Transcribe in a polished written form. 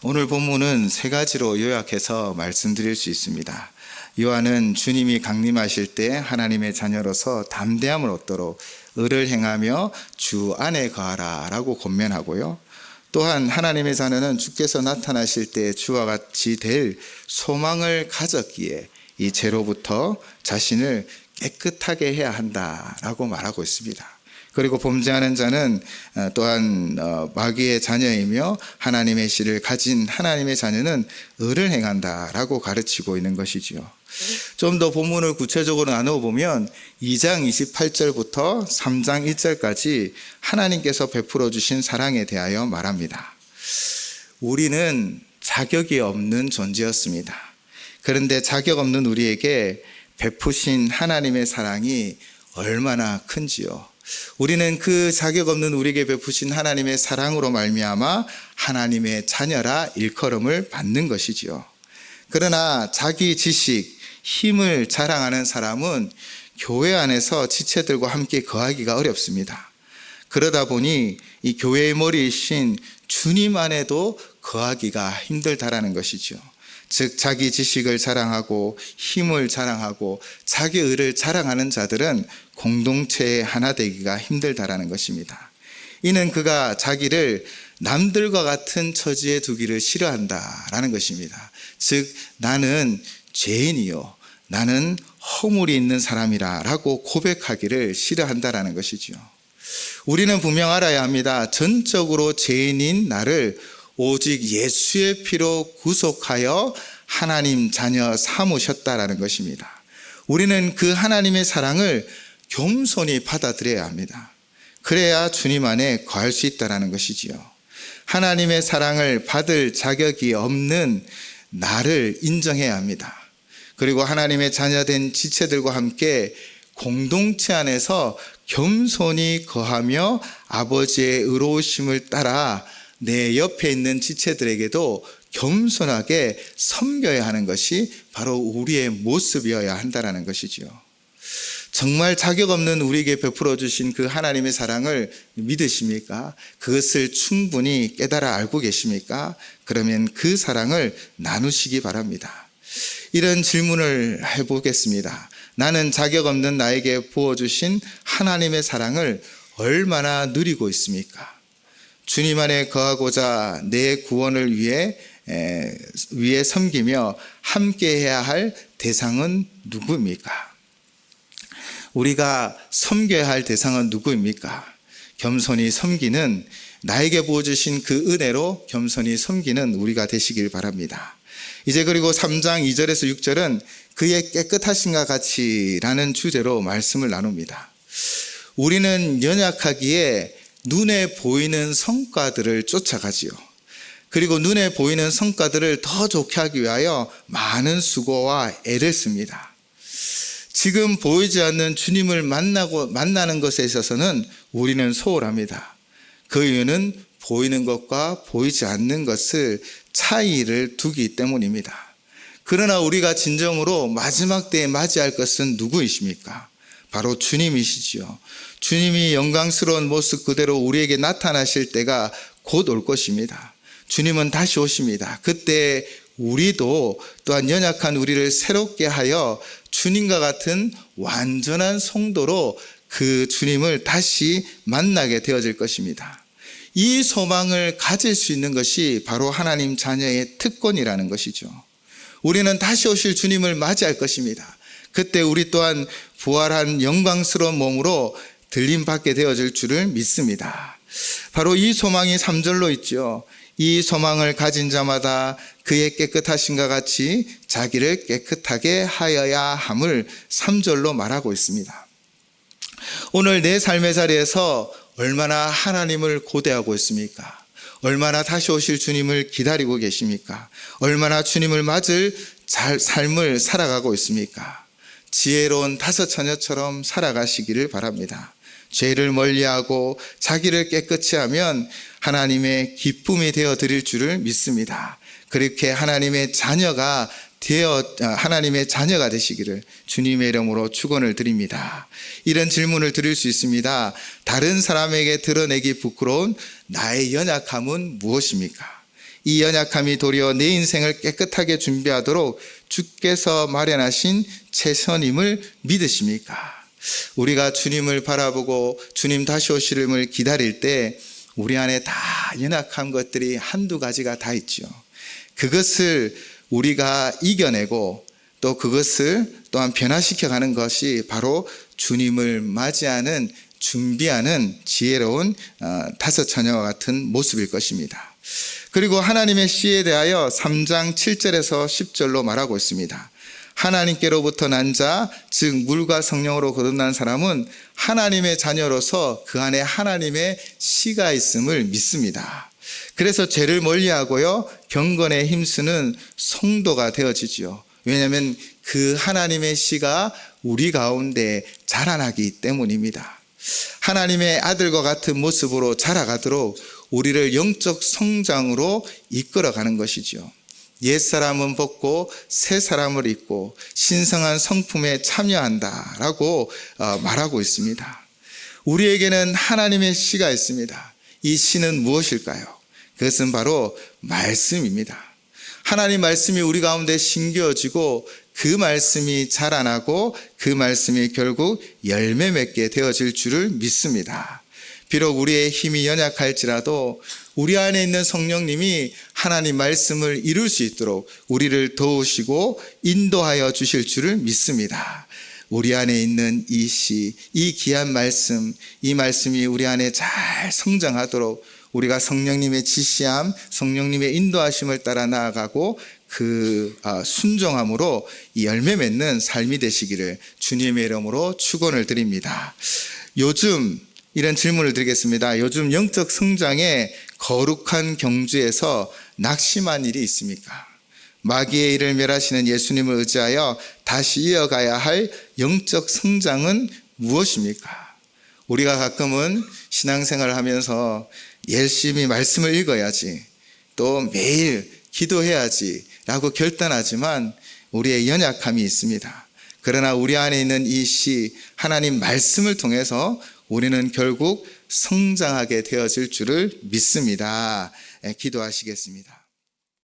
오늘 본문은 세 가지로 요약해서 말씀드릴 수 있습니다. 요한은 주님이 강림하실 때 하나님의 자녀로서 담대함을 얻도록 의를 행하며 주 안에 거하라 라고 권면하고요. 또한 하나님의 자녀는 주께서 나타나실 때 주와 같이 될 소망을 가졌기에 이 죄로부터 자신을 깨끗하게 해야 한다라고 말하고 있습니다. 그리고 범죄하는 자는 또한 마귀의 자녀이며 하나님의 씨를 가진 하나님의 자녀는 의를 행한다라고 가르치고 있는 것이지요. 좀 더 본문을 구체적으로 나누어보면 2장 28절부터 3장 1절까지 하나님께서 베풀어 주신 사랑에 대하여 말합니다. 우리는 자격이 없는 존재였습니다. 그런데 자격 없는 우리에게 베푸신 하나님의 사랑이 얼마나 큰지요. 우리는 그 자격 없는 우리에게 베푸신 하나님의 사랑으로 말미암아 하나님의 자녀라 일컬음을 받는 것이지요. 그러나 자기 지식, 힘을 자랑하는 사람은 교회 안에서 지체들과 함께 거하기가 어렵습니다. 그러다 보니 이 교회의 머리이신 주님 안에도 거하기가 힘들다라는 것이죠. 즉 자기 지식을 자랑하고 힘을 자랑하고 자기 의를 자랑하는 자들은 공동체의 하나 되기가 힘들다라는 것입니다. 이는 그가 자기를 남들과 같은 처지에 두기를 싫어한다라는 것입니다. 즉 나는 죄인이요 나는 허물이 있는 사람이라 라고 고백하기를 싫어한다라는 것이죠. 우리는 분명 알아야 합니다. 전적으로 죄인인 나를 오직 예수의 피로 구속하여 하나님 자녀 삼으셨다라는 것입니다. 우리는 그 하나님의 사랑을 겸손히 받아들여야 합니다. 그래야 주님 안에 거할 수 있다라는 것이지요. 하나님의 사랑을 받을 자격이 없는 나를 인정해야 합니다. 그리고 하나님의 자녀된 지체들과 함께 공동체 안에서 겸손히 거하며 아버지의 의로우심을 따라 내 옆에 있는 지체들에게도 겸손하게 섬겨야 하는 것이 바로 우리의 모습이어야 한다는 것이지요. 정말 자격 없는 우리에게 베풀어 주신 그 하나님의 사랑을 믿으십니까? 그것을 충분히 깨달아 알고 계십니까? 그러면 그 사랑을 나누시기 바랍니다. 이런 질문을 해보겠습니다. 나는 자격 없는 나에게 부어주신 하나님의 사랑을 얼마나 누리고 있습니까? 주님 안에 거하고자 내 구원을 위해 섬기며 함께해야 할 대상은 누구입니까? 우리가 섬겨야 할 대상은 누구입니까? 겸손히 섬기는, 나에게 부어주신 그 은혜로 겸손히 섬기는 우리가 되시길 바랍니다. 이제 그리고 3장 2절에서 6절은 그의 깨끗하심과 같이 라는 주제로 말씀을 나눕니다. 우리는 연약하기에 눈에 보이는 성과들을 쫓아가지요. 그리고 눈에 보이는 성과들을 더 좋게 하기 위하여 많은 수고와 애를 씁니다. 지금 보이지 않는 주님을 만나는 것에 있어서는 우리는 소홀합니다. 그 이유는 보이는 것과 보이지 않는 것을 차이를 두기 때문입니다. 그러나 우리가 진정으로 마지막 때에 맞이할 것은 누구이십니까? 바로 주님이시지요. 주님이 영광스러운 모습 그대로 우리에게 나타나실 때가 곧 올 것입니다. 주님은 다시 오십니다. 그때 우리도 또한 연약한 우리를 새롭게 하여 주님과 같은 완전한 성도로 그 주님을 다시 만나게 되어질 것입니다. 이 소망을 가질 수 있는 것이 바로 하나님 자녀의 특권이라는 것이죠. 우리는 다시 오실 주님을 맞이할 것입니다. 그때 우리 또한 부활한 영광스러운 몸으로 들림받게 되어질 줄을 믿습니다. 바로 이 소망이 3절로 있죠. 이 소망을 가진 자마다 그의 깨끗하심과 같이 자기를 깨끗하게 하여야 함을 3절로 말하고 있습니다. 오늘 내 삶의 자리에서 얼마나 하나님을 고대하고 있습니까? 얼마나 다시 오실 주님을 기다리고 계십니까? 얼마나 주님을 맞을 삶을 살아가고 있습니까? 지혜로운 다섯 처녀처럼 살아가시기를 바랍니다. 죄를 멀리하고 자기를 깨끗이 하면 하나님의 기쁨이 되어 드릴 줄을 믿습니다. 그렇게 하나님의 자녀가 되시기를 주님의 이름으로 축원을 드립니다. 이런 질문을 드릴 수 있습니다. 다른 사람에게 드러내기 부끄러운 나의 연약함은 무엇입니까? 이 연약함이 도리어 내 인생을 깨끗하게 준비하도록 주께서 마련하신 최선임을 믿으십니까? 우리가 주님을 바라보고 주님 다시 오시름을 기다릴 때 우리 안에 다 연약한 것들이 한두 가지가 다 있죠. 그것을 우리가 이겨내고 또 그것을 또한 변화시켜가는 것이 바로 주님을 맞이하는 준비하는 지혜로운 다섯 처녀와 같은 모습일 것입니다. 그리고 하나님의 씨에 대하여 3장 7절에서 10절로 말하고 있습니다. 하나님께로부터 난 자, 즉 물과 성령으로 거듭난 사람은 하나님의 자녀로서 그 안에 하나님의 씨가 있음을 믿습니다. 그래서 죄를 멀리하고요, 경건에 힘쓰는 성도가 되어지지요. 왜냐하면 그 하나님의 씨가 우리 가운데 자라나기 때문입니다. 하나님의 아들과 같은 모습으로 자라가도록 우리를 영적 성장으로 이끌어가는 것이죠. 옛사람은 벗고 새 사람을 입고 신성한 성품에 참여한다라고 말하고 있습니다. 우리에게는 하나님의 씨가 있습니다. 이 씨는 무엇일까요? 그것은 바로 말씀입니다. 하나님 말씀이 우리 가운데 심겨지고 그 말씀이 자라나고 그 말씀이 결국 열매 맺게 되어질 줄을 믿습니다. 비록 우리의 힘이 연약할지라도 우리 안에 있는 성령님이 하나님 말씀을 이룰 수 있도록 우리를 도우시고 인도하여 주실 줄을 믿습니다. 우리 안에 있는 이 씨, 이 귀한 말씀, 이 말씀이 우리 안에 잘 성장하도록 우리가 성령님의 지시함, 성령님의 인도하심을 따라 나아가고 그 순종함으로 이 열매 맺는 삶이 되시기를 주님의 이름으로 축원을 드립니다. 요즘 이런 질문을 드리겠습니다. 요즘 영적 성장에 거룩한 경주에서 낙심한 일이 있습니까? 마귀의 일을 멸하시는 예수님을 의지하여 다시 이어가야 할 영적 성장은 무엇입니까? 우리가 가끔은 신앙생활을 하면서 열심히 말씀을 읽어야지, 또 매일 기도해야지 라고 결단하지만 우리의 연약함이 있습니다. 그러나 우리 안에 있는 이 씨, 하나님 말씀을 통해서 우리는 결국 성장하게 되어질 줄을 믿습니다. 기도하시겠습니다.